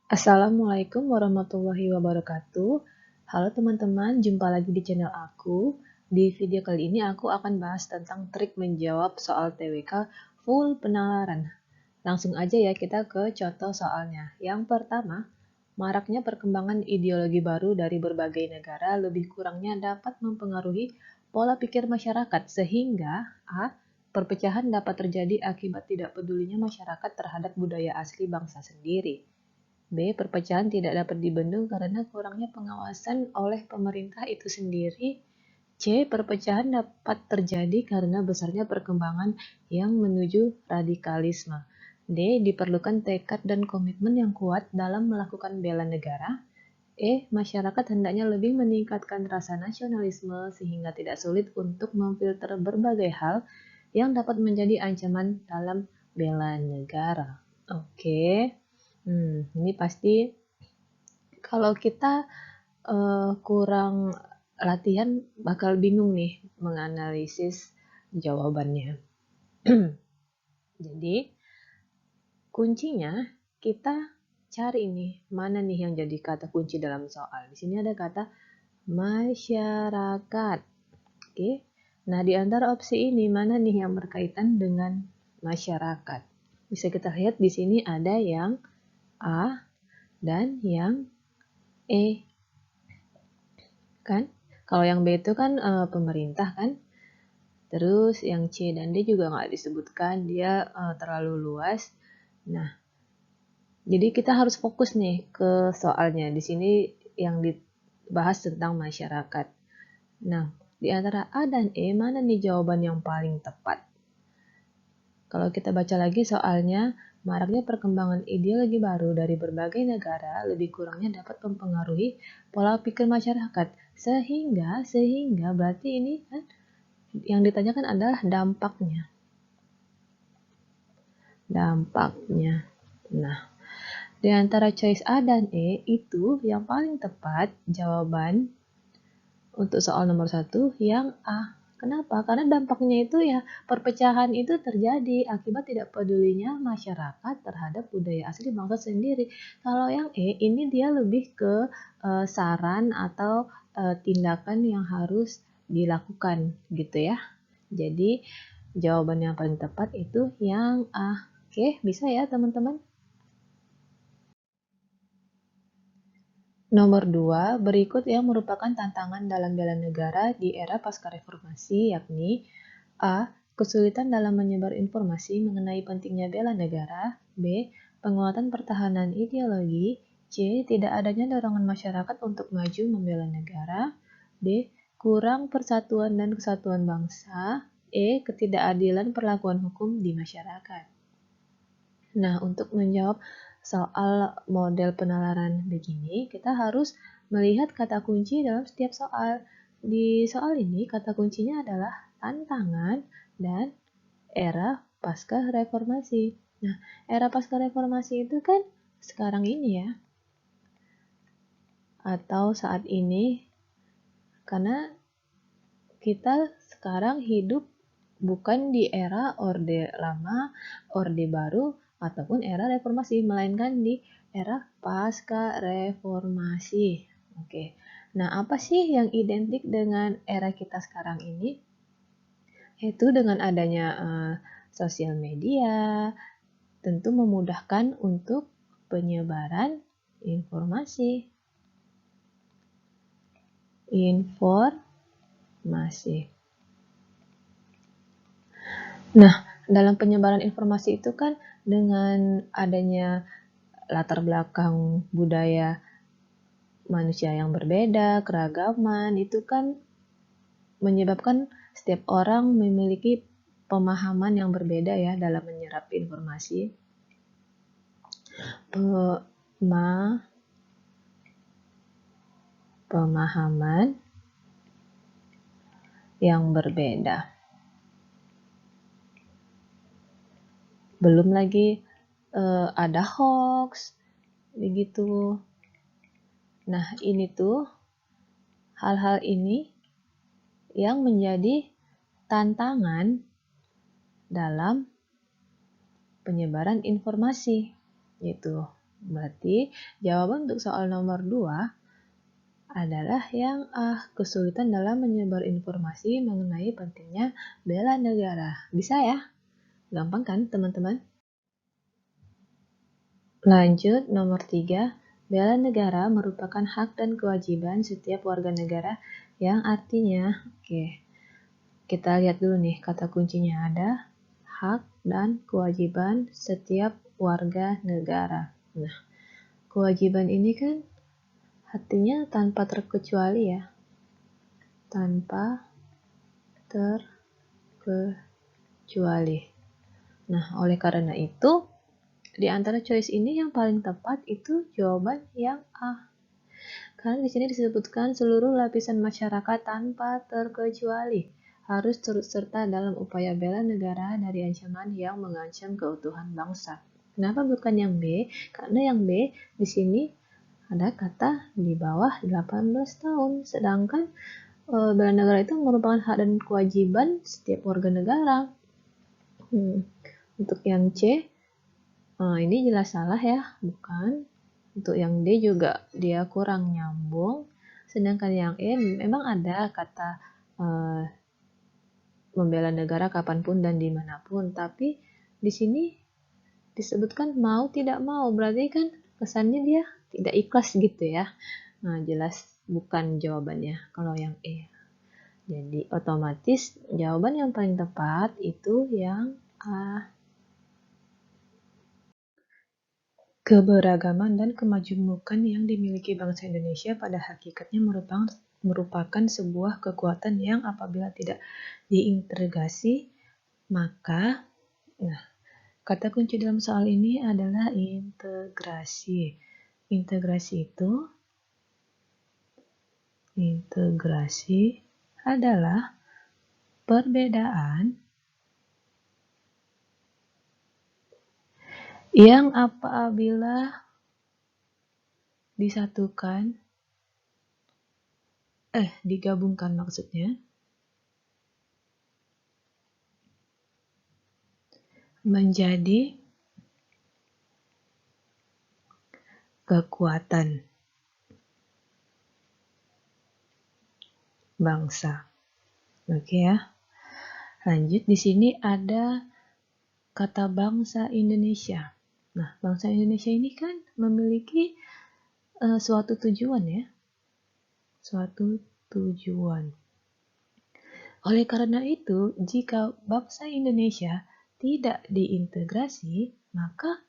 Assalamualaikum warahmatullahi wabarakatuh. Halo teman-teman, jumpa lagi di channel aku. Di video kali ini aku akan bahas tentang trik menjawab soal TWK full penalaran. Langsung aja ya kita ke contoh soalnya. Yang pertama, maraknya perkembangan ideologi baru dari berbagai negara lebih kurangnya dapat mempengaruhi pola pikir masyarakat sehingga A. Perpecahan dapat terjadi akibat tidak pedulinya masyarakat terhadap budaya asli bangsa sendiri. B. Perpecahan tidak dapat dibendung karena kurangnya pengawasan oleh pemerintah itu sendiri. C. Perpecahan dapat terjadi karena besarnya perkembangan yang menuju radikalisme. D. Diperlukan tekad dan komitmen yang kuat dalam melakukan bela negara. E. Masyarakat hendaknya lebih meningkatkan rasa nasionalisme sehingga tidak sulit untuk memfilter berbagai hal yang dapat menjadi ancaman dalam bela negara. Oke. Ini pasti kalau kita kurang latihan bakal bingung nih menganalisis jawabannya. Jadi kuncinya kita cari nih mana nih yang jadi kata kunci dalam soal. Di sini ada kata masyarakat. Oke. Nah, di antara opsi ini mana nih yang berkaitan dengan masyarakat? Bisa kita lihat di sini ada yang A dan yang E. Kan? Kalau yang B itu kan pemerintah kan? Terus yang C dan D juga nggak disebutkan, dia terlalu luas. Nah, jadi kita harus fokus nih ke soalnya. Di sini yang dibahas tentang masyarakat. Nah, di antara A dan E, mana nih jawaban yang paling tepat? Kalau kita baca lagi soalnya, maraknya perkembangan ideologi baru dari berbagai negara lebih kurangnya dapat mempengaruhi pola pikir masyarakat. Sehingga berarti ini kan yang ditanyakan adalah dampaknya. Nah, di antara choice A dan E itu yang paling tepat jawaban untuk soal nomor 1 yang A. Kenapa? Karena dampaknya itu ya perpecahan itu terjadi akibat tidak pedulinya masyarakat terhadap budaya asli bangsa sendiri. Kalau yang E ini dia lebih ke saran atau tindakan yang harus dilakukan gitu ya. Jadi jawaban yang paling tepat itu yang A. Oke, bisa ya teman-teman? Nomor 2, berikut yang merupakan tantangan dalam bela negara di era pasca reformasi, yakni A. Kesulitan dalam menyebar informasi mengenai pentingnya bela negara. B. Penguatan pertahanan ideologi. C. Tidak adanya dorongan masyarakat untuk maju membela negara. D. Kurang persatuan dan kesatuan bangsa. E. Ketidakadilan perlakuan hukum di masyarakat. Nah, untuk menjawab soal model penalaran begini, kita harus melihat kata kunci dalam setiap soal. Di soal ini, kata kuncinya adalah tantangan dan era pasca reformasi. Nah, era pasca reformasi itu kan sekarang ini ya, atau saat ini, karena kita sekarang hidup bukan di era Orde Lama, Orde Baru, ataupun era reformasi, melainkan di era pasca reformasi. Oke. Nah, apa sih yang identik dengan era kita sekarang ini? Itu dengan adanya sosial media, tentu memudahkan untuk penyebaran informasi. Nah, dalam penyebaran informasi itu kan dengan adanya latar belakang budaya manusia yang berbeda, keragaman, itu kan menyebabkan setiap orang memiliki pemahaman yang berbeda ya dalam menyerap informasi. Pemahaman yang berbeda. Belum lagi ada hoax, begitu. Nah, ini tuh hal-hal ini yang menjadi tantangan dalam penyebaran informasi, yaitu Berarti jawaban untuk soal nomor 2 adalah yang A, kesulitan dalam menyebar informasi mengenai pentingnya bela negara. Bisa ya? Gampang kan teman-teman? Lanjut, nomor 3. Bela negara merupakan hak dan kewajiban setiap warga negara yang artinya, oke, kita lihat dulu nih kata kuncinya ada hak dan kewajiban setiap warga negara. Nah, kewajiban ini kan artinya tanpa terkecuali ya, tanpa terkecuali. Nah, oleh karena itu, di antara choice ini yang paling tepat itu jawaban yang A. Karena di sini disebutkan seluruh lapisan masyarakat tanpa terkecuali harus turut serta dalam upaya bela negara dari ancaman yang mengancam keutuhan bangsa. Kenapa bukan yang B? Karena yang B di sini ada kata di bawah 18 tahun, sedangkan bela negara itu merupakan hak dan kewajiban setiap warga negara. Untuk yang C, ini jelas salah ya, bukan. Untuk yang D juga dia kurang nyambung. Sedangkan yang E memang ada kata membela negara kapanpun dan dimanapun, tapi di sini disebutkan mau tidak mau, berarti kan kesannya dia tidak ikhlas gitu ya. Nah, jelas bukan jawabannya kalau yang E. Jadi otomatis jawaban yang paling tepat itu yang A. Keberagaman dan kemajemukan yang dimiliki bangsa Indonesia pada hakikatnya merupakan sebuah kekuatan yang apabila tidak diintegrasi, maka kata kunci dalam soal ini adalah integrasi. Integrasi adalah perbedaan yang apabila digabungkan maksudnya, menjadi kekuatan bangsa. Oke ya. Lanjut, di sini ada kata bangsa Indonesia. Nah, bangsa Indonesia ini kan memiliki suatu tujuan ya. Suatu tujuan. Oleh karena itu, jika bangsa Indonesia tidak diintegrasi, maka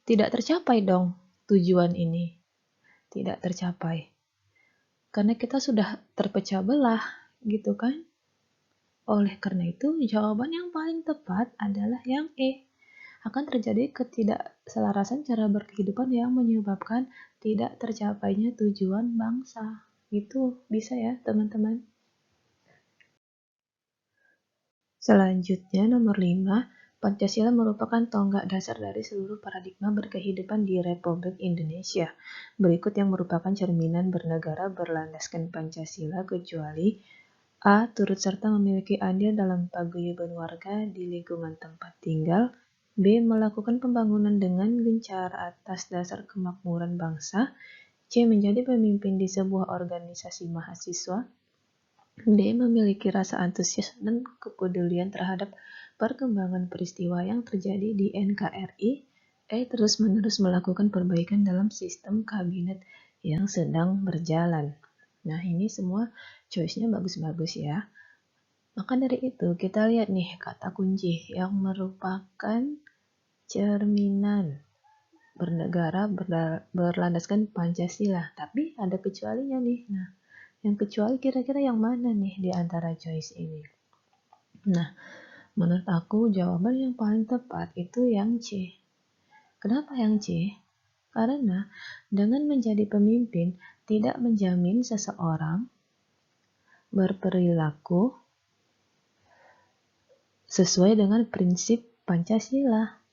tidak tercapai dong tujuan ini. Tidak tercapai. Karena kita sudah terpecah belah, gitu kan? Oleh karena itu, jawaban yang paling tepat adalah yang E. Akan terjadi ketidakselarasan cara berkehidupan yang menyebabkan tidak tercapainya tujuan bangsa. Itu bisa ya, teman-teman. Selanjutnya, nomor 5. Pancasila merupakan tonggak dasar dari seluruh paradigma berkehidupan di Republik Indonesia. Berikut yang merupakan cerminan bernegara berlandaskan Pancasila kecuali A. Turut serta memiliki andil dalam paguyuban warga di lingkungan tempat tinggal. B. Melakukan pembangunan dengan gencar atas dasar kemakmuran bangsa. C. Menjadi pemimpin di sebuah organisasi mahasiswa. D. Memiliki rasa antusias dan kepedulian terhadap perkembangan peristiwa yang terjadi di NKRI. E. Terus-menerus melakukan perbaikan dalam sistem kabinet yang sedang berjalan. Nah, ini semua choice-nya bagus-bagus ya. Maka dari itu, kita lihat nih kata kunci yang merupakan cerminan bernegara berlandaskan Pancasila. Tapi ada kecualinya nih. Nah, yang kecuali kira-kira yang mana nih di antara choice ini? Nah, menurut aku jawaban yang paling tepat itu yang C. Kenapa yang C? Karena dengan menjadi pemimpin tidak menjamin seseorang berperilaku sesuai dengan prinsip Pancasila.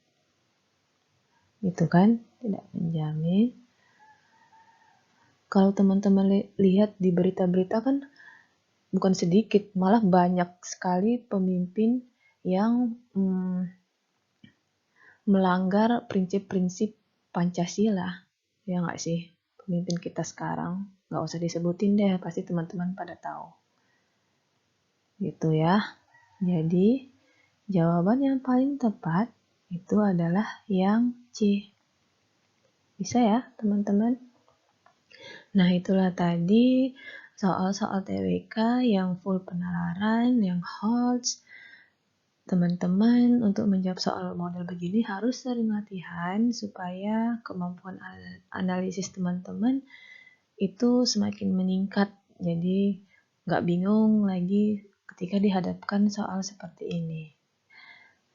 Gitu kan? Tidak menjamin. Kalau teman-teman lihat di berita-berita kan bukan sedikit, malah banyak sekali pemimpin yang melanggar prinsip-prinsip Pancasila, ya nggak sih? Pemimpin kita sekarang, nggak usah disebutin deh, pasti teman-teman pada tahu. Gitu ya. Jadi, jawaban yang paling tepat itu adalah yang C. Bisa ya, teman-teman? Nah, itulah tadi soal-soal TWK yang full penalaran, yang holds. Teman-teman untuk menjawab soal model begini harus sering latihan supaya kemampuan analisis teman-teman itu semakin meningkat. Jadi nggak bingung lagi ketika dihadapkan soal seperti ini.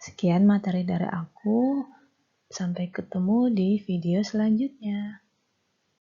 Sekian materi dari aku. Sampai ketemu di video selanjutnya.